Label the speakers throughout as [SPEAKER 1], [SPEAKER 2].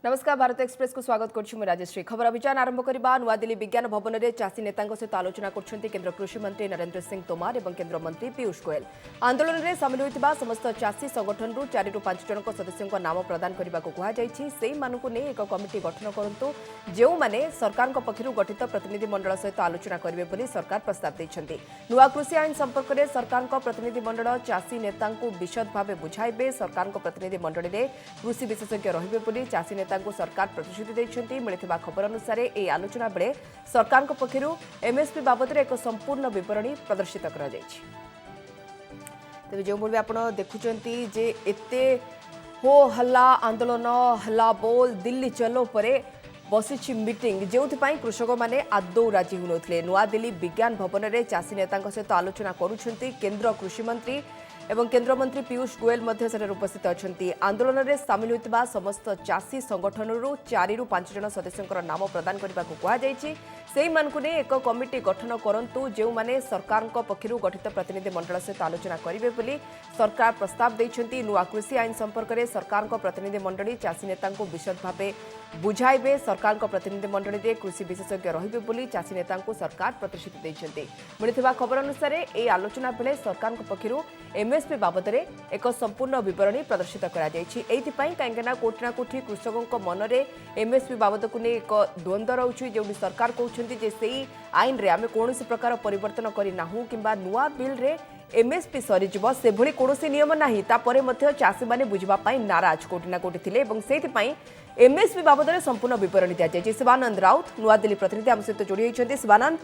[SPEAKER 1] नमस्कार भारत एक्सप्रेस को स्वागत करुँ राजश्री। खबर अभियान आरंभ करने नुआ दिल्ली विज्ञान भवन में चाषी नेता सहित आलोचना कर केन्द्र कृषि मंत्री नरेंद्र सिंह तोमर और केन्द्र मंत्री पीयूष गोयल। आंदोलन में सामिल होता समस्त चाषी संगठन 4 ରୁ 5 जन सदस्यों नाम प्रदान करने को कहुई एक कमिटी गठन करूँ जो मैंने सरकार पक्ष गठित प्रतिनिधि मंडल सहित आलोचना करेंगे सरकार प्रस्ताव देते। नुआ कृषि आईन संपर्क में सरकार प्रतिनिधि मंडल चाषी नेता विशद भाव बुझाइबे। सरकार प्रतिनिधि मंडल में कृषि विशेषज्ञ रही चाषी नेता सरकार प्रतिश्रुति देते। मिलता खबर अनुसार यह आलोचना बेले सरकार पक्षर एमएसपी बाबद एक संपूर्ण विवरणी प्रदर्शित कर जो भाई आप देखुंटे जे एते हो हल्ला आंदोलन हल्ला बोल दिल्ली चलो परे बसी मीटिंग जो कृषक मैंने आदौ राजी होते। नुआ दिल्ली विज्ञान भवन में चाषी नेता सहित आलोचना करुछंती केन्द्र कृषि मंत्री एवं केन्द्र मंत्री पीयूष गोयल उपस्थित अच्छा। आंदोलन में सामिल होता समस्त चाषी संगठन 4 ରୁ 5 जन सदस्यों नाम प्रदान करने को कहुई एक कमिटी गठन करूँ जो मैंने सरकार पक्षर गठित प्रतिनिधि मंडल सहित आलोचना करेंगे सरकार प्रस्ताव देते। नुआ कृषि आईन संपर्क में सरकार प्रतिनिधि मंडली चाषी नेता विशद भाव बुझाइबे। सरकार प्रतिनिधि मंडल में कृषि विशेषज्ञ रही चाषी नेता सरकार प्रतिश्रुति देते। मिलता खबर अनुसार यह आलोचना बेले सरकार पक्षर एमएसपी बाबद एक संपूर्ण विवरणी प्रदर्शित कहीं कोठिना कोठी कृषकों मन में एमएसपी बाबद को नहीं एक द्वंद्व रोचे जो सरकार कहते से आईन रे आम कौन प्रकार परिवर्तन करना कि नुआ बिल रे एमएसपी सरीज से भली कौन नियम ना चाषी मैंने बुझापी नाराज कोठिना कोठी थे से एमएसपी बाबद संपूर्ण विवरणी दी जाए। शिवानंद राउत नुआ दिल्ली प्रतिनिधि आम सहित जोड़ी होती। शिवानंद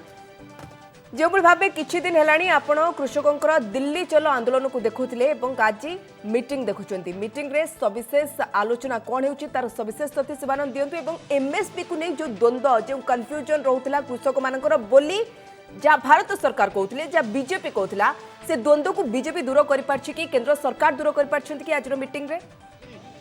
[SPEAKER 1] जो भाव किछि दिन है आपण कृषकों दिल्ली चलो आंदोलन को देखुले आज मीटिंग देखुं मीटिंग रे सविशेष आलोचना कौन हो तार सविशेष तथ्य शिवानंद दिंतु एमएसपी को नहीं जो द्वंद्व जो कन्फ्यूजन रोला कृषक मानकर बोली जहाँ भारत सरकार कहते जहाँ बीजेपी कहला से द्वंद्व को बीजेपी दूर कर पार्छि कि केंद्र सरकार दूर कर पार्छन्ति कि आज मीटिंग रे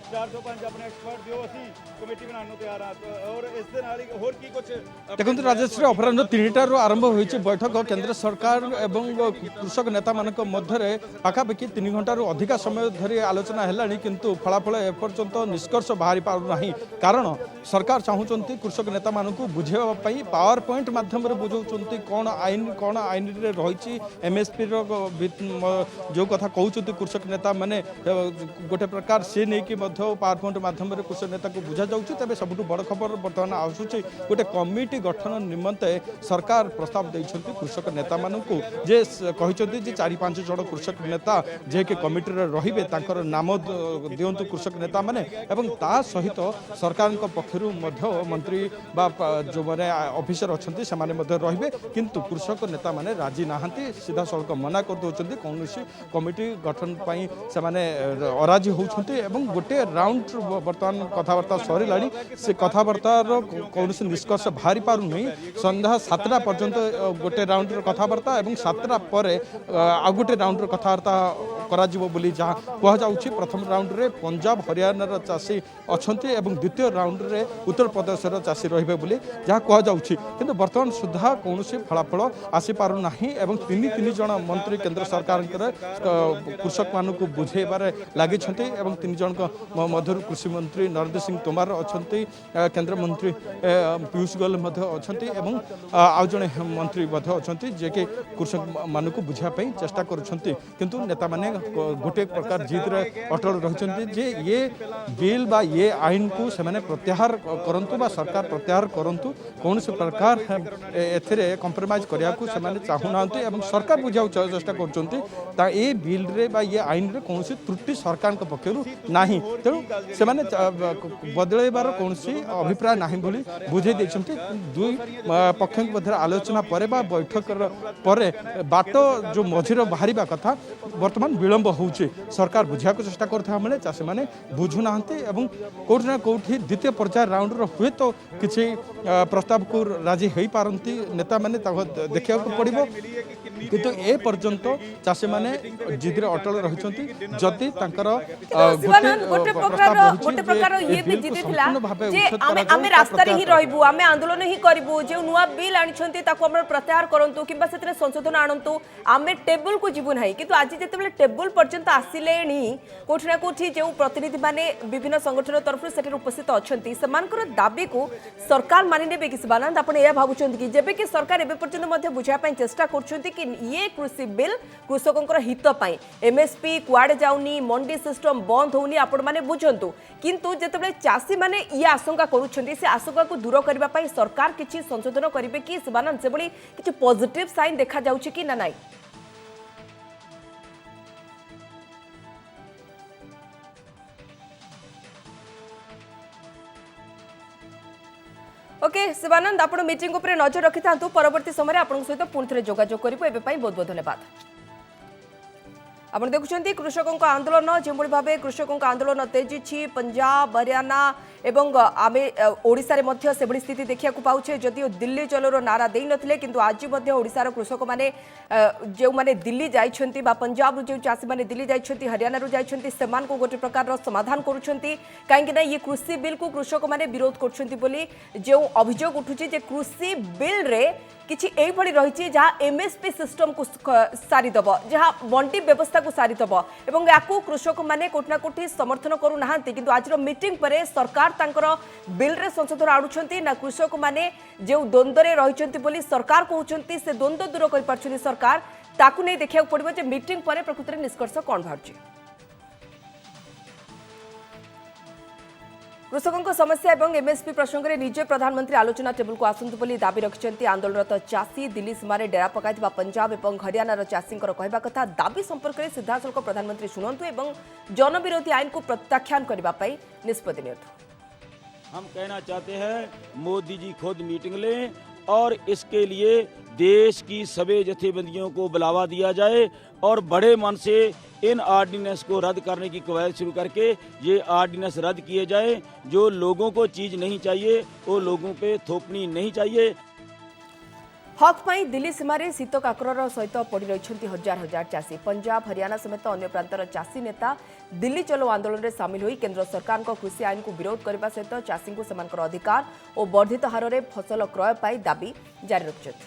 [SPEAKER 2] 405 अपने एक्सपर्ट दियो असी कमेटी बनाने तैयार और इस दिन और की कुछ
[SPEAKER 3] देखते राजश्री अपराह 3टार आरंभ होती बैठक केंद्र सरकार एवं कृषक नेता मान मध्य पाखापाखि 3 घंटार अधिक समय धरी आलोचना है किंतु फलाफल एपर्यंत निष्कर्ष बाहरी पारना कारण सरकार चाहूँगी कृषक नेता मान बुझाई पावर पॉइंट मध्यम बुझाऊँ कौन आईन रही एमएसपी जो कथा कहते कृषक नेता मैंने गोटे प्रकार से नहीं पावर पॉइंट मध्यम कृषक नेता को बुझा जाऊँगी। तेज सबुठ बड़ खबर बर्तमान आसूची गोटे कमिटी गठन निमंते सरकार प्रस्ताव देते कृषक नेता मानक जे कहते 4-5 जन कृषक नेता जे कि कमिटी रे नाम दिंतु कृषक नेता माने एवं ता सहित सरकार पक्षर मंत्री जो मैंने ऑफिसर अच्छा से रे किंतु कृषक नेता माने राजी नहांती सीधा सड़क मना कर दौरान कौन कमिटी गठन से अराजी होती गोटे राउंड बर्तमान कथबार्ता सरला से कथबार्तार कौन निष्कर्ष बाहरी पारुनी संध्या 7टा पर्यंत गोटे राउंड कथबार्ता और 7टा पर आउ गोटे राउंड कथबार्ता जहाँ कहुच्छी प्रथम राउंड रे पंजाब हरियाणार चाषी अच्छा द्वितीय राउंड रे उत्तर प्रदेश चाषी रे जहाँ कहुच्छी किंतु बर्तमान सुधा कौन फलाफल आसीपारना एवं 3 जन मंत्री केंद्र सरकार कृषक मान बुझेबार लगी 3 जन मध्य कृषि मंत्री नरेंद्र सिंह तोमर अच्छा केंद्र मंत्री पीयूष गोयल अच्छा आउ जड़े मंत्री अच्छा जे कि कृषक मान बुझापी चेष्टा करुँच नेता माने गोटे प्रकार जिद अटल रही ये बिल बा ये आईन को से प्रत्याहार करूँ सरकार प्रत्याहार करूँ कौन से प्रकार ए कंप्रोमाइज करने को चाहूना सरकार बुझा चेष्टा कर बिल रे बा ये आईन रे कौन त्रुटि सरकार पक्षर ना तेणु से बदलैबार कौन अभिप्राय ना बुझे दुई पक्ष मध्य आलोचना पर बैठक पर बाट जो मझीर बाहर कथा बर्तमान विलंब हो सरकार बुझा चेष्टा कर चाषी मैंने बुझुना कौटना कौटी द्वितीय पर्याय राउंड हुए तो किसी प्रस्ताव को राजी हो पारती नेता मैंने देखा पड़ो किंतु ए पर्यंत चाषी माने जिद अटल रही जदि
[SPEAKER 1] गोटे प्रकार ये भी जिदी थिला जे आमे रास्ता रे ही रहबू आमे आंदोलन ही करबू जे नुवा बिल आनिछंती ताको हमर प्रत्याहार करंतु किबा सेतरे संशोधन आनंतु आमे टेबल को जीवु नाही किंतु आज जेतेबेले टेबल पर्यंत आसिलेनी कोठी ना कोठी जे प्रतिनिधि माने विभिन्न संगठन तरफ सेठे उपस्थित अछंती समानकर दाबी को सरकार मानि नेबे कि शिवानंद आपण एया भाबुछंती कि जेबे कि सरकार एबे पर्यंत मध्ये बुझा पई चेष्टा करछंती कि ये कृषि बिल कृषकंकर हित पई एमएसपी कुआडे जाउनी मंडी सिस्टम बंद होउनी आपण माने बुझंतु किंतु जेतेबेले चासी माने ये आशंका करूछंती से आशंका को दूर करबा पई सरकार किछि संशोधन करिवे कि शिवानंद से बड़ी किछि पॉजिटिव साइन देखा जाउछि कि ना नाही ओके शिवानंद आपण मीटिंग ऊपर नजर रखि थांतु परवर्ती समय आपण सहित पुणी थे जोगाजोग करिबो एबे पई बहुत बहुत धन्यवाद आपण देखुछंती कृषकों आंदोलन जेभଳି भाबे कृषकों आंदोलन तेजी पंजाब हरियाणा एवं आमे ओडिसा रे मध्य सेभଳି स्थिति देखिया को पाउछे जदियो दिल्ली चलोर नारा देई नथिले किंतु आज मध्य ओडिसा कृषक माने जे माने दिल्ली जाइछंती बा पंजाब जे चासी माने दिल्ली जाइछंती हरियाणा रो जाइछंती समान को गोटे प्रकार रो समाधान करूछंती काहेकि ना ये कृषि बिल को कृषक माने विरोध करछंती बोली जे अभियोग उठुची जे कृषि बिल रे किछि एई भଳି रहिछि जहा एमएसपी सिस्टम को सारी दब जहा मंडी व्यवस्था को सारी दब एवं याकू कृषक माने कोठना कोठी समर्थन करू नाहंती किंतु आज रो मीटिंग परे सरकार तांकर बिल रे संशोधन आडुछंती ना कृषक माने जे द्वंद्व रे रहिछंती बोली सरकार कहउछंती से द्वंद्व दूर कर पाछनी सरकार ताकू नै देखिया पड़िबो जे मीटिंग परे प्रकृति रे निष्कर्ष कोन भाउछि कृषकों समस्या और एमएसपी प्रसंग में निजे प्रधानमंत्री आलोचना टेबल को आसतु बोली दाबी रखिंट आंदोलनरत चाषी दिल्ली सीमार डेरा पकाई पंजाब और हरियाणार चाषी कहवा कथा दाबी संपर्क में सीधासख प्रधानमंत्री शुणु और जनविरोधी आईन को प्रत्याख्यान करने निष्पत्ति नियंतु
[SPEAKER 4] हम कहना चाहते हैं मोदी जी खुद मीटिंग लें और इसके लिए देश की सभी जथेबंदियों को बुलावा दिया जाए और बड़े मन से इन ऑर्डिनेंस को रद्द करने की कवायद शुरू करके ये ऑर्डिनेंस रद्द किए जाए। जो लोगों को चीज नहीं चाहिए वो लोगों पे थोपनी नहीं चाहिए।
[SPEAKER 1] हक पाई दिल्ली सीमार शीत काकर सहित पड़ रही हजार हजार चाषी पंजाब हरियाणा समेत अन्य प्रांतर चाषी नेता दिल्ली चलो आंदोलन में सामिल होई केंद्र सरकार कृषि आईन को विरोध करने सहित चाषी को सेमानकर अधिकार और वर्धित हार में फसल क्रय पाई दाबी जारी रखिंट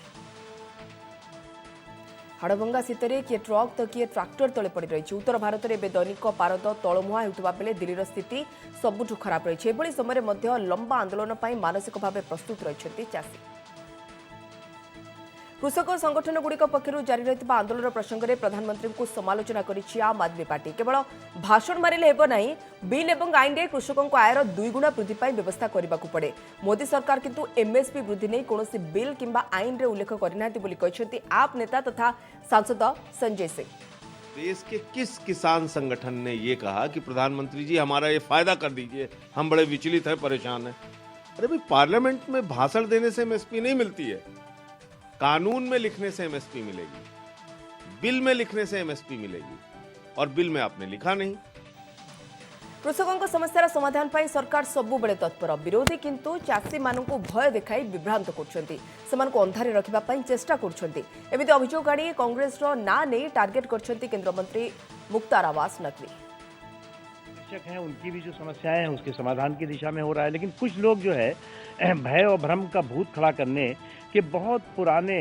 [SPEAKER 1] हाड़भंगा शीतरे किए ट्रक तो किए ट्राक्टर तले पड़ रही उत्तर भारत में दैनिक पारद तलमुहा होता बेले दिल्लीर स्थिति सबुठ खराब रही है समय लंबा आंदोलन पर मानसिक भाव प्रस्तुत रही चाषी कृषक संगठन गुड़िक पक्षर जारी रही आंदोलन प्रसंग में प्रधानमंत्री को समालोचना करिछि आम आदमी पार्टी केवल भाषण मारे हेब नहीं बिल एवं आईन में कृषकों आयर दुईगुणा वृद्धि व्यवस्था करने को पड़े मोदी सरकार किंतु एमएसपी वृद्धि नहीं कौन बिल किंबा आईन रे उल्लेख करना आप नेता तथा सांसद संजय सिंह
[SPEAKER 5] देश के किस किसान संगठन ने ये कहा कि प्रधानमंत्री जी हमारा ये फायदा कर दीजिए, हम बड़े विचलित हैं, परेशान हैं। अरे भाई, पार्लियामेंट में भाषण देने से एमएसपी नहीं मिलती है, कानून में लिखने से एमएसपी मिलेगी, बिल में लिखने से एमएसपी मिलेगी, और बिल में आपने लिखा नहीं।
[SPEAKER 1] कृषकों समस्यार समाधान पर सरकार सबुबले तत्पर विरोधी किंतु चाषी मानू भय देखाई विभ्रांत कर अंधारे रखा चेष्टा करमती अभियोग आनी कांग्रेस ना नहीं टार्गेट कर केंद्र मंत्री मुख्तार अब्बास नकवी।
[SPEAKER 6] शिक्षक हैं, उनकी भी जो समस्याएं हैं उसके समाधान की दिशा में हो रहा है, लेकिन कुछ लोग जो है भय और भ्रम का भूत खड़ा करने के बहुत पुराने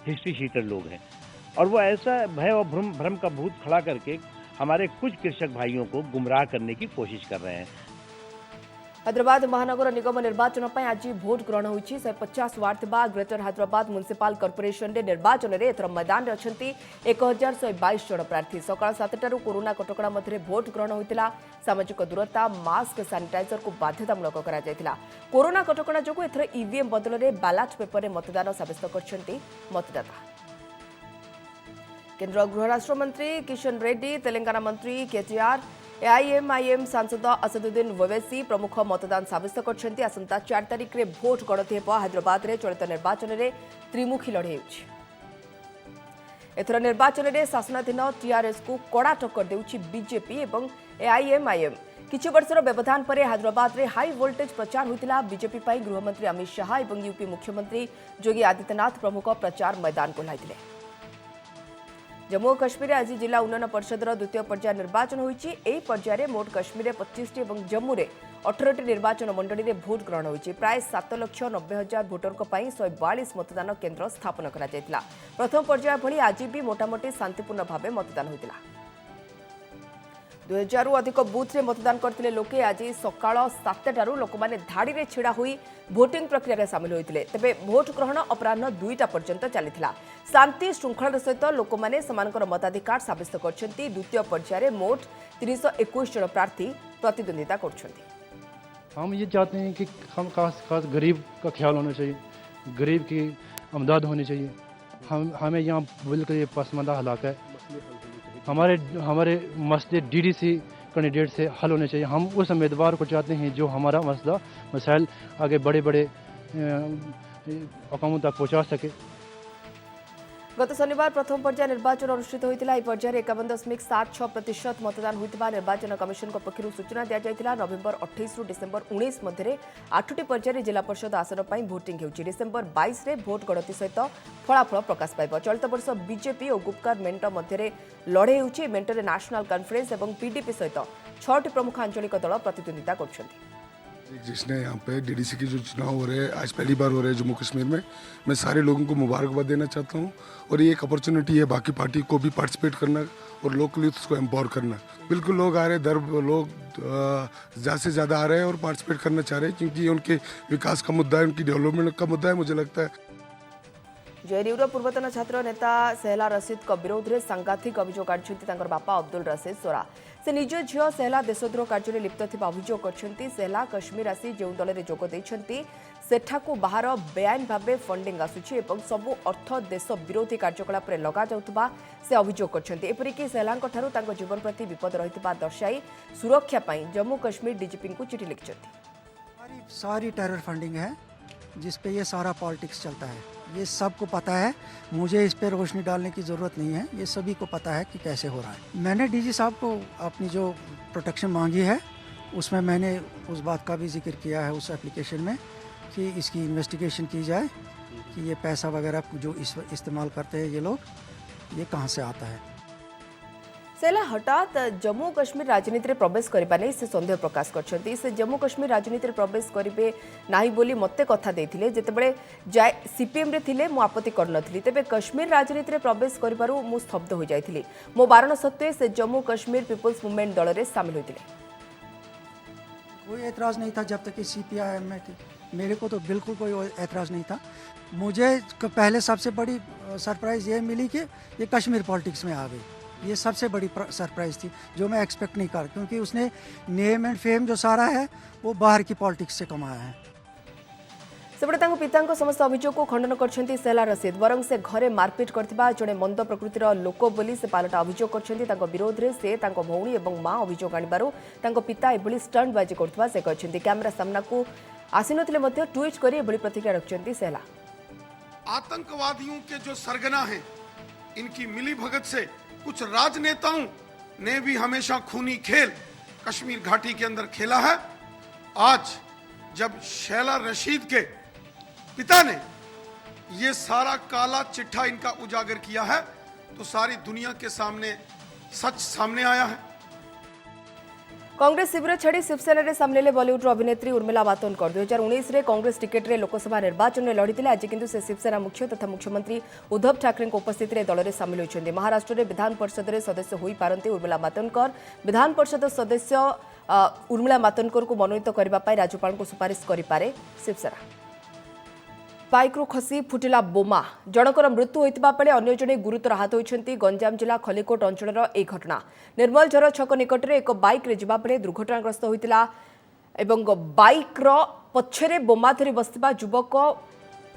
[SPEAKER 6] हिस्ट्री शीटर लोग हैं, और वो ऐसा भय और भ्रम का भूत खड़ा करके हमारे कुछ कृषक भाइयों को गुमराह करने की कोशिश कर रहे हैं।
[SPEAKER 1] हैदराबाद महानगर निगम निर्वाचन पर आज भोट ग्रहण होइछि 150 वार्ड थिबा ग्रेटर हैदराबाद म्युनिसिपल कॉर्पोरेशन रे निर्वाचन रे एथर मैदान रे अछंती 1122 जन प्रार्थी। सकाळ 7टारू कोरोना कटकणा मध्य भोट ग्रहण होइतिला। सामाजिक दूरता मास्क सैनिटाइजर को बाध्यतामूलक करा जायतिला। कोरोना कटकणा जोगु एथर ईवीएम बदल रे बैलेट पेपर रे मतदान साब्यस्त करछंती मतदाता। केंद्र गृह राष्ट्र मंत्री किशन रेड्डी, तेलंगाना मंत्री केटीआर, एआईएमआईएम सांसद असदुद्दीन ओवैसी प्रमुख मतदान साब्यस्त करछंती। आसंता 4 तारिख रे भोट गणति हेबो। हैदराबाद रे चलित निर्वाचन रे त्रिमुखी लड़े होछि। एथर निर्वाचन रे शासनाधीन टीआरएस को कड़ा टक्कर देउछि बीजेपी एवं एआईएमआईएम। किछि वर्षर व्यवधान पर हैदराबाद रे हाई वोल्टेज प्रचार होइतिला। बीजेपी पई गृहमंत्री अमित शाह एवं यूपी मुख्यमंत्री योगी आदित्यनाथ प्रमुख प्रचार मैदान को लाइतिले। जम्मू और काश्मीर आज जिला उन्नयन परिषदर द्वितीय पर्याय निर्वाचन होईछि। एही पर्याय मोट काश्मीर 25 और जम्मू में 18 निर्वाचन मंडली में भोट ग्रहण होईछि। प्राय 7,90,000 भोटरक पई 142 मतदान केन्द्र स्थापन करा जायतिला। प्रथम पर्याय भली आज भी मोटामोटी शांतिपूर्ण भाव मतदान होइतिला। 2000 अधिक बूथ रे मतदान करथिले लोके आज सकाळ 7टारू लोक माने धाड़ी रे छिड़ा हुई भोटिंग प्रक्रिया रे शामिल होइतिले। तबे भोट ग्रहण अपराह्न 2टा पर्यंत चलिथिला। शांति श्रृंखलार सहित लोक माने समानकर मताधिकार साब्यस्त करछन्ती। द्वितीय पर्याय रे मोट 321 जन प्रार्थी प्रतिद्वंदिता करछन्ती।
[SPEAKER 7] हम ये चाहते हैं कि हम खास गरीब का ख्याल होना चाहिए, गरीब की अमदाद होनी चाहिए। हमें यहाँ बिल्कुल ये पसमानदा इलाका है, हमारे मसले डीडीसी कैंडिडेट से हल होने चाहिए। हम उस उम्मीदवार को चाहते हैं जो हमारा मसाइल आगे बड़े हुकूमत तक पहुँचा सके।
[SPEAKER 1] गत शनिवार प्रथम पर्याय निर्वाचन अनुष्ठित होता। यह पर्याय 51.76% मतदान होता निर्वाचन कमिशन पक्षर सूचना दी जाता। नवेम्बर 28 रु डिसेम्बर 19 मध्य 8टी पर्याय जिला परिषद आसन पर भोटिंग होती। डिसेम्बर 22 रे भोट गणति सहित फलाफल प्रकाश पाइब। चलित वर्ष बीजेपी और गुपकार मेंट मध्य लड़े होती। मेंटरे नेशनल कॉन्फ्रेंस और पीडीपी सहित 6टी प्रमुख आंचलिक दल प्रतिद्वंदिता करछन्ती।
[SPEAKER 8] जिसने यहाँ पे डीडीसी की जो चुनाव हो रहे हैं आज पहली बार हो रहे हैं जम्मू कश्मीर में, मैं सारे लोगों को मुबारकबाद देना चाहता हूँ। और ये एक अपॉर्चुनिटी है बाकी पार्टी को भी पार्टिसिपेट करना और लोकल यूथ को एम्पावर करना। बिल्कुल लोग आ रहे हैं, लोग ज़्यादा से ज़्यादा आ रहे हैं और पार्टिसिपेट करना चाह रहे हैं क्योंकि ये उनके विकास का मुद्दा है, उनकी डेवलपमेंट का मुद्दा है। मुझे लगता है
[SPEAKER 1] जेएनयूर पूर्वतन छात्र नेता सेहला रशीद विरोध में सांघातिक अभियोग आनी बापा अब्दुल रशीद सोरा। से निज झील सेहला देशद्रोह कार्य लिप्त थिबा अभियोग करछन्ती। सेहला कश्मीर आसी जो दल में जोग देइछन्ती सेठाकू बाहर बेआईन भाव फंडिंग आसुछि एवं सबु अर्थ देश विरोधी कार्यकलाप लगा जाउतबा से अभियोग करछन्ती। एपरिकी सेहलांक ठारू तांको जीवन प्रति विपद रहितबा दर्शाई सुरक्षा पई जम्मू कश्मीर डीजीपी को चिठी लिखिछन्ती।
[SPEAKER 9] सारी टेरर फंडिंग है जिस पे ये सारा पॉलिटिक्स चलता है, ये सबको पता है। मुझे इस पे रोशनी डालने की ज़रूरत नहीं है, ये सभी को पता है कि कैसे हो रहा है। मैंने डीजी साहब को अपनी जो प्रोटेक्शन मांगी है उसमें मैंने उस बात का भी जिक्र किया है उस एप्लीकेशन में कि इसकी इन्वेस्टिगेशन की जाए कि ये पैसा वगैरह जो इस्तेमाल करते हैं ये लोग, ये कहाँ से आता है।
[SPEAKER 1] सेला हठात जम्मू कश्मीर राजनीति में प्रवेश करने नहीं से सन्देह प्रकाश करछन्ती। से जम्मू कश्मीर राजनीति में प्रवेश करेंगे नहीं बोली मते कथा देथिले। जेतेबेले जाय सीपीएम रे थिले मु आपत्ति करनथिली, तेबे कश्मीर राजनीति में प्रवेश करिबारु मु स्तब्ध हो जाइथिली। मो बारण सत्वे से जम्मू कश्मीर पीपुल्स मूवमेंट दल रे शामिल होइतिले।
[SPEAKER 9] कोई एतराज़ नहीं था जब तक कि सीपीआईएम में थी, मेरे को तो बिल्कुल कोई एतराज़ नहीं था। मुझे पहले सबसे बड़ी सरप्राइज़ ये मिली कि ये कश्मीर पॉलिटिक्स में आ गई। ये सबसे बड़ी सरप्राइज़ थी जो मैं एक्सपेक्ट नहीं कर, क्योंकि उसने नेम एंड फेम जो सारा है वो बाहर की पॉलिटिक्स से कमाया है।
[SPEAKER 1] सेपटे पिता समस्त अभियोग को खंडन करछन्ती सेहला रशीद। बरं से घरे मारपिट करथिबा जड़े मंद प्रकृतिर लोक बोली से पालटा अभियोग करछन्ती। तांको विरोध रे से तांको भौणी एवं मां अभियोग आनिबारु तांको पिता एभली स्टंटबाजी करथिबा से कहछन्ती। कैमरा सामना को आसिनथिले मध्य ट्वीट करी एभली प्रतिक्रिया रखछन्ती सेहला।
[SPEAKER 10] आतंकवादियों के जो सरगना हैं, इनकी मिली भगत से कुछ राजनेताओं ने भी हमेशा खूनी खेल कश्मीर घाटी के अंदर खेला है। आज जब शैला रशीद के पिता ने ये सारा काला चिट्ठा इनका उजागर किया है तो सारी दुनिया के सामने सच सामने आया है।
[SPEAKER 1] कांग्रेस शिविर छाड़ी शिवसेना रे सामने बॉलीवुड अभिनेत्री उर्मिला मातोंडकर 2019 रे कांग्रेस टिकेट रे लोकसभा निर्वाचन में लड़ीथिले। आज किंतु से शिवसेना मुख्य तथा मुख्यमंत्री उद्धव ठाकरे उपस्थित रे दल रे शामिल होइछन्ती। महाराष्ट्र रे विधान परिषद रे सदस्य होई पारंती उर्मिला मातोंडकर। विधान परिषद सदस्य उर्मिला मातोंडकर को मनोनीत करबा पई राज्यपाल को सुपारिश करि पारे शिवसेना। बाइक्रु खसी फुटिला बोमा जनकर मृत्यु होइतिबा बेले अन्य जणे गुरुतर आहत होइछन्ती। गंजाम जिला खलिकोट अंचलर ए घटना निर्मल झर छक निकटरे एक बाइक रे जिबा बेले दुर्घटनाग्रस्त होइतिला एवं बाइक रो पछरे बोमा धरि बसतिबा युवक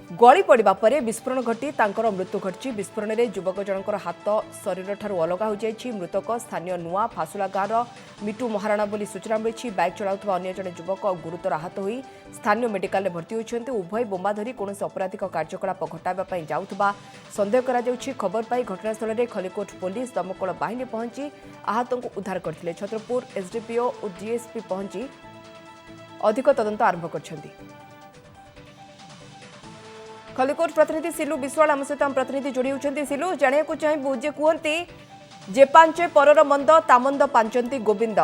[SPEAKER 1] गली पड़िबा परे विस्फोरण घटी तांकर मृत्यु घटची। विस्फोरण रे युवक जनकर हाथ शरीर ठारू अलगा हो जायछि। मृतक स्थानीय नुआ फासुला गाँव मिटू महाराणा बोली सूचना मिली। बाइक चलाउथबा अन्य जणे युवक गुरुतर आहत होई स्थानीय मेडिकल में भर्ती होइछन्ती। उभय बोमा धरी कौनसी अपराधिक कार्यकलाप घटाइबा पई जाउथबा संदेह करा जाउछि। खबर पाई घटनास्थल में खलिकोट पुलिस दमकल बाहिनी पहुंची आहतों को उद्धार करथिले। छत्रपुर एसडीपीओ और डीएसपी पहुंची अधिक तदंत आरंभ करछन्ती। खलिकोट प्रतिनिधि सिलु विश्वाल आम सहित आम प्रतिनिधि जोड़ी होती सिलु जाना चाहबू जे कहते जे पांचे परर मंद तामंद पांचंती गोविंद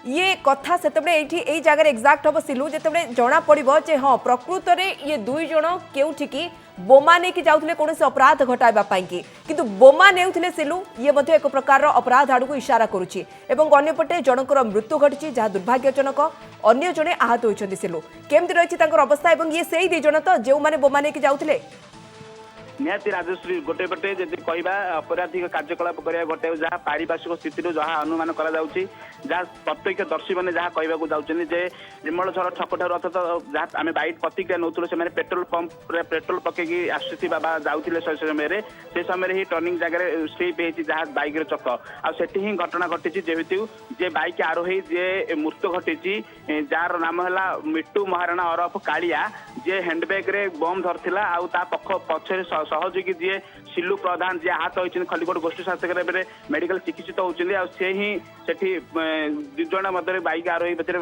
[SPEAKER 1] ये कथा से यही जगह एक्जाक्ट हम सिलु जिते जना पड़ो जे हाँ प्रकृत में ये दुई जन केउठिकी बोमा नहीं जाऊे कौन अपराध घटाइवाई किंतु बोमा नेउथिले सिलु ये मध्य एक प्रकार अपराध आड़ को इशारा करुच्ची अंपटे जनकर मृत्यु घटी जहाँ दुर्भाग्यजनक अन्य जड़े आहत होती सिलु केमती रही अवस्था और ये से दी जन तो जो मैंने बोमा नहीं जाऊे
[SPEAKER 11] निहाती राजश्री गोटे पटे जब कहवा अपराधिक कार्यकलाप करा गोटे जहाँ पारिपार्श्विक स्थिति जहाँ अनुमान करा जहाँ प्रत्यक्षदर्शी मैंने जहाँ कहवाक जाऊँच जे निर्मलझर छक ठार अर्थात जहाँ आम बैठ प्रतिक्रिया नौलु से पेट्रोल पंप पेट्रोल पकईकि आशुति बाबा जाऊे से समय ही टर्निंग जगह स्लिप होती जहाँ बैक चक आठी ही घटना घटी जेहेतु जे बैक आरोही जे मृत्यु घटी जार नाम है मिट्टू महाराणा अरफ कालिया जे हैंडबैग रे बम धरथिला आउ ता पछरे सहयोगी जी सिलु प्रधान जी आहत होती खलिकोट गोष्ठी स्वास्थ्य केन्द्र मेडिकल चिकित्सित होती से ही सेठी दुजण मध्य बैक आरोही भितर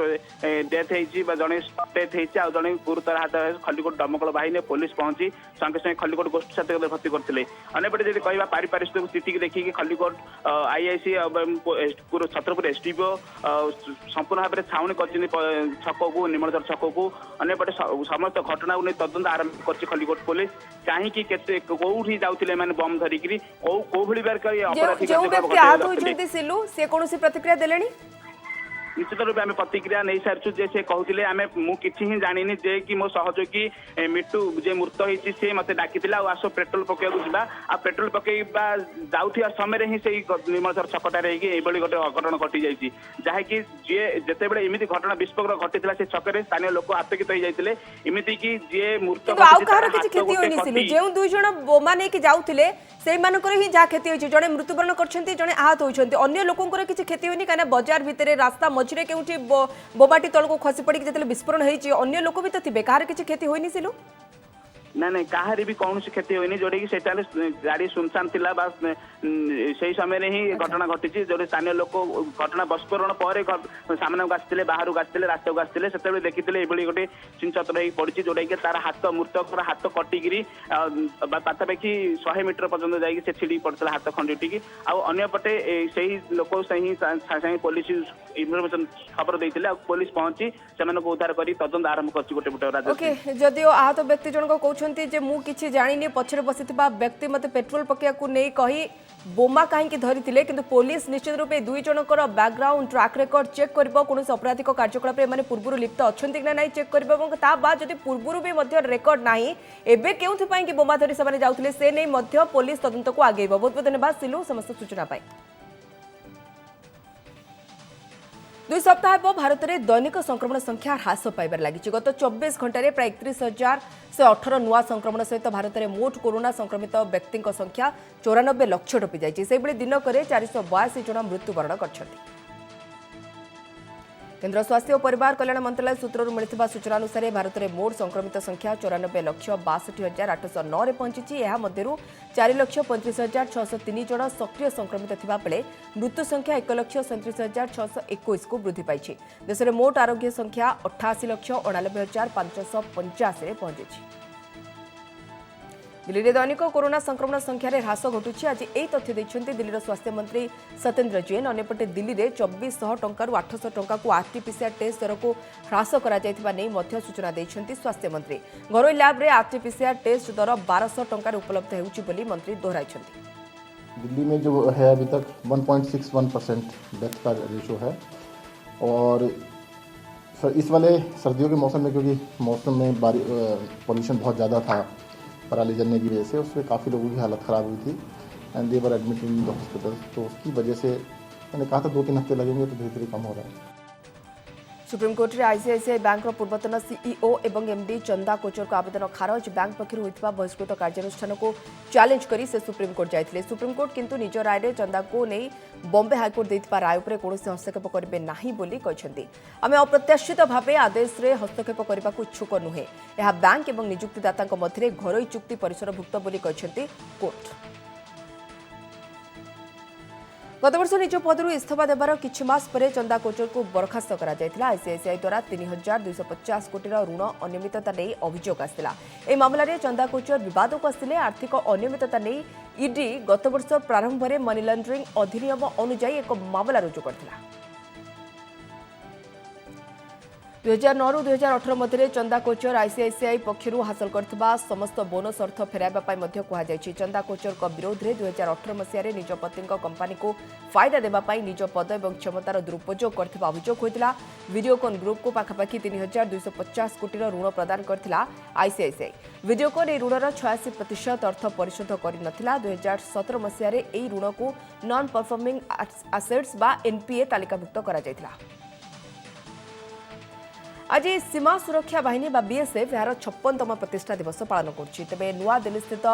[SPEAKER 11] डेथ होती जड़े डेथ होती जड़े गुरुतर आहत खलिकोट दमकल बाहिनी पुलिस पहुंची संगे संगे खलिकोट गोष्ठी स्वास्थ्य केन्द्र भर्ती करते अंपटे जब कहवा पारिपार्श्विक स्थिति देखिए खलिकोट आईआईसी छत्रपुर एसडीपीओ संपूर्ण भाव में छाउनी कर छक को निर्मलझर छक को अंपटे समस्त घटना को तदंत आरंभ कर खलिकोट पुलिस कहीं कौटी जाऊे मैंने बम धरिकी कौ भाई
[SPEAKER 1] सिलु से कौन प्रतिक्रिया देले
[SPEAKER 11] निश्चित रूप में प्रतिक्रिया नहीं सारी जे से कहते आम मुझे जानी जे कि मो सहयोगी मिट्टू जे मृत होती सी मत डाकी आस पेट्रोल पकड़ा जा आ पेट्रोल पकड़ा जाऊा समय ही से निर्मलझर छकटार ये गोटे अघटन घटी जाइए जहाँकि जी जिते बड़े एमती घटना विस्फोट घटी से छकरे स्थानीय लोक आतंकित हो जाते एमती कि जी मृत
[SPEAKER 1] जो दुई जन बोमा नहीं जाऊे से ही जहाँ क्षति होती जड़े मृत्युवरण कर जड़े आहत होती अन्य लोकर किसी क्षति होनी कहीं बजार भितर रास्ता मझे के बोमाटी तल को खसी पड़ी जो विस्फोरण होती अन्य लोक भी तो थे कहार किसी क्षति होनी सिलु
[SPEAKER 11] ना ना कहार भी कौन क्षति होनी जोटा कि गाड़ी सुनसान थिला से समय ही घटना घटी जो स्थानीय लोक घटना विस्फोरण पर सामना को आसते बाहर को आसते रास्ता को आसते से देखी ये गोटे चिंचतर पड़ी जोटा कि तार हाथ मृतकर हाथ कटिकी पाखापाखि 100 मीटर पर्यटन जाकि छिड़ी पड़ता हाथ खंडी उठिकी आउपटे से लोक से पुलिस इनफर्मेशन खबर देते पुलिस पहुंची से उद्धार कर तदंत आरंभ कर गोटे पटे
[SPEAKER 1] जदिओ आहत व्यक्ति जनक कहते जे मु किछि जानिनी पछरे बसिथिबा व्यक्ति मते पेट्रोल पकेया को नहीं कही बोमा कहीं धरी किंतु पुलिस निश्चित रूपे दुई जनकर बैकग्राउंड ट्रैक रेकर्ड चेक कर कौन अपराधिक कार्यकलाप में पूर्व लिप्त अच्छा कि ना चेक कर बाद जब पूर्व भी रेकर्ड ना एवं क्यों कि बोमा धरी से जाते से नहीं पुलिस तदंत को आगे बहुत बहुत धन्यवाद सिलु समस्त सूचना पाई 2 सप्ताह भारत में दैनिक संक्रमण संख्या ह्रास पाइबार लगी गत 24 घंटे प्राय 31,118 नुआ संक्रमण सहित भारत में मोट कोरोना संक्रमित व्यक्ति संख्या 94 लाख टपी जाइए दिनक 482 जन मृत्युवरण कर केन्द्र स्वास्थ्य और परिवार कल्याण मंत्रालय सूत्रु मिलता सूचना अनुसार भारत में मोट संक्रमित संख्या 94,62,809 पहुंची यह मध्य 4,35,603 जन सक्रिय संक्रमित थिबा बेले मृत्यु संख्या 1,37,621 को वृद्धि पाई देश में मोट आरोग्य संख्या 88,89,585 पहुंची दिल्ली में दैनिक कोरोना संक्रमण संख्यार ह्रास घटुची आज यही तथ्य देते दिल्लीर स्वास्थ्य मंत्री सत्येंद्र जैन अंपटे दिल्ली में 2,400 टंका 800 टंका को आरटीपीसीआर टेस्ट दर को ह्रास कर सूचना देते स्वास्थ्य मंत्री घरोई लैब रे आरटीपीसीआर टेस्ट दर 1,200 टंकार उपलब्ध होगी मंत्री दोहराई
[SPEAKER 12] दिल्ली में जो है अभी तक 1.61% डेथ का रेशो है और इस वाले सर्दियों के मौसम में क्योंकि मौसम में पॉल्यूशन बहुत ज़्यादा था पराली जलने की वजह से उसमें काफ़ी लोगों की हालत ख़राब हुई थी and they were admitted in the hospital तो उसकी वजह से मैंने कहा था 2-3 हफ्ते लगेंगे तो धीरे धीरे कम हो रहा है।
[SPEAKER 1] सुप्रीम कोर्ट में आईसीआईसीआई बैंक पूर्वतन सीईओ एवं एमडी चंदा कोचर को आवेदन खारज बैंक पक्षर होता बहिष्कृत कार्यानुष्ठान को चैलेंज करी से सुप्रीम कोर्ट जाते सुप्रीम कोर्ट किंतु निज राय में चंदा को नहीं बॉम्बे हाईकोर्ट देथिबा राय पर कौन हस्तक्षेप करेंगे नहीं बोली कहते आम अप्रत्याशित भाव आदेश में हस्तक्षेप करने को इच्छुक नुहे यह बैंक और नियुक्तिदाता मध्य घरोई चुक्ति परिसरभुक्त बोली कहते कोर्ट गत वर्ष निज पदरू इस्तीफा देवार किछि मास परे चंदा कोचर को बरखास्त करा जायतिला। आईसीआईसीआई द्वारा 3250 कोटीर ऋण अनियमितता नहीं अभियोग आसिला। ए मामला रे चंदा कोचर विवाद को आसिले। आर्थिक अनियमितता नहीं ईडी गत वर्ष प्रारंभ में मनी लॉन्ड्रिंग अधिनियम अनुसार एक मामला रुजु करथिला। 2009 ରୁ 2018 मध्य चंदा कोचर आईसीआईसीआई पक्षर हासिल करथिबा समस्त बोनस अर्थ फेराइबा पाई मध्य कहा जायछि। चंदा कोचर को विरोध में 2018 मसीह निज पति कंपानी को फायदा देबा पाई निज पद और क्षमतार दुरुपयोग करथिबा अभियोग होइतिला। वीडियोकॉन ग्रुप को पाखापाखि 3250 कोटीर ऋण प्रदान करथिला आईसीआईसीआई। वीडियोकॉन ए ऋणर 86% अर्थ परिशोध करि नथिला। 2017 मसीह ए ऋण को नॉन परफॉर्मिंग एसेट्स बा एनपीए तालिकाभुक्त करा जायतिला। आज सीमा सुरक्षा बाहिनी बा बीएसएफ यार 56तम प्रतिष्ठा दिवस पालन कर तेज नुआ दिल्ली स्थित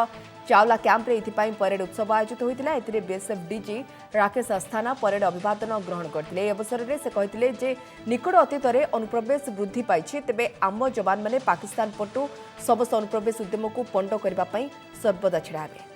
[SPEAKER 1] चावला कैंप रे परेड उत्सव आयोजित होता है। BSF DG Rakesh Asthana parade अभिवादन ग्रहण करते। अवसर में से कहते जे निकट अतीत में अनुप्रवेश वृद्धि पाई तेबे आम जवान मैंने पाकिस्तान पटु समस्त अनुप्रवेश उद्यम को पंड करने सर्वदा छिड़ा हे।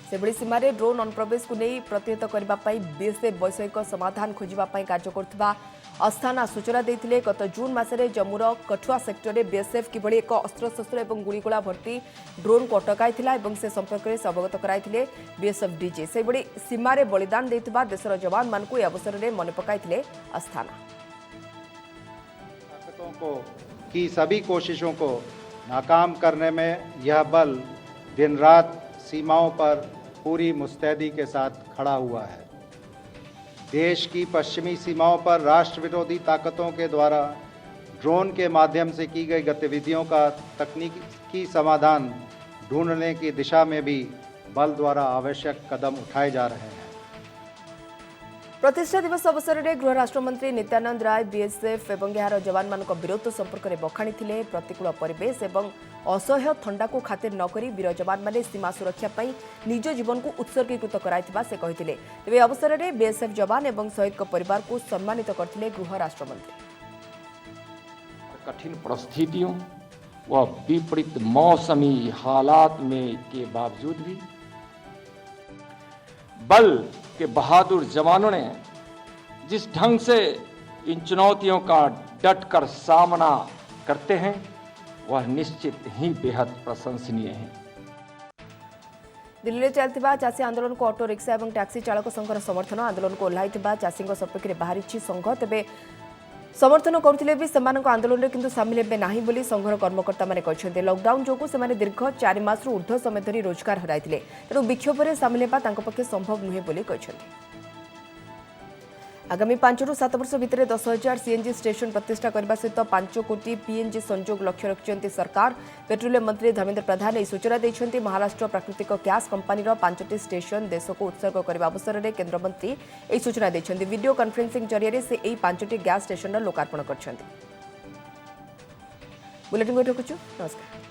[SPEAKER 1] से सीमार ड्रोन अनुप्रवेश को नहीं प्रतिहत करने बीएसएफ वैषयिक समाधान खोजापी कार्य कर अस्थाना सूचना देते। गत जून मसरे जम्मूर कठुआ सेक्टर में बीएसएफ किभली एक अस्त्रशस्त्र और गुड़ीगोला भर्ती ड्रोन को अटकाई से संपर्क में अवगत कराई बीएसएफ डीजी। से सीमार बलिदान देथिबा देशर जवान मान को अवसर में मन पकाई अस्थाना।
[SPEAKER 13] ताकतों को की सभी कोशिशों को नाकाम करने में यह बल दिन रात सीमाओं पर पूरी मुस्तैदी के साथ खड़ा हुआ है। देश की पश्चिमी सीमाओं पर राष्ट्र विरोधी ताकतों के द्वारा ड्रोन के माध्यम से की गई गतिविधियों का तकनीकी समाधान ढूंढने की दिशा में भी बल द्वारा आवश्यक कदम उठाए जा रहे हैं।
[SPEAKER 1] प्रतिष्ठा दिवस अवसर में गृह राष्ट्र मंत्री नित्यानंद राय बीएसएफ और यार जवान मान वीरत्व संपर्क में बखाणी प्रतिकूल परिवेश और असह्य ठंडा को खातिर नक वीर जवान मैंने सीमा सुरक्षा पर निज जीवन को उत्सर्गीकृत कराइथिबा से कहते। तेज अवसर में बीएसएफ जवान और शहीद परिवार को सम्मानित करते गृह राष्ट्र मंत्री।
[SPEAKER 14] कठिन परिस्थितियों व विपरीत मौसमी हालात में के बावजूद भी बल के बहादुर जवानों ने जिस ढंग से इन चुनौतियों का डटकर सामना करते हैं वह निश्चित ही बेहद प्रशंसनीय है।
[SPEAKER 1] दिल्ली में चलता चाषी आंदोलन को ऑटो रिक्शा और टैक्सी चालक संघर समर्थन आंदोलन को ओह्लाई चाषी सपक्ष में बाहरी संघ तेज समर्थन करते भी आंदोलन में किंतु सामिल हे ना बोली संघर कर्मकर्ता मैंने कहते। लॉकडाउन जो से दीर्घ 4 मास ऊर्ध्व समय धरी रोजगार हराइले तेणु विक्षोभ में सामिल होगा पक्षे संभव नुहे बोली कहते। आगामी 5 ରୁ 7 वर्ष भितर 10,000 सीएनजी स्टेशन प्रतिष्ठा करने सहित 5 कोटी पीएनजी संजोग लक्ष्य रखिंट सरकार। पेट्रोलियम मंत्री धर्मेंद्र प्रधान यह सूचना देते। महाराष्ट्र प्राकृतिक गैस कंपानीर 5टी स्टेशन देश को उत्सर्ग करने अवसर में केन्द्रमंत्री यह सूचना देते। वीडियो कॉन्फ्रेंसिंग जरिए से यह 5टी गैस स्टेशन लोकार्पण कर। बुलेटिन को रखुछु। नमस्कार।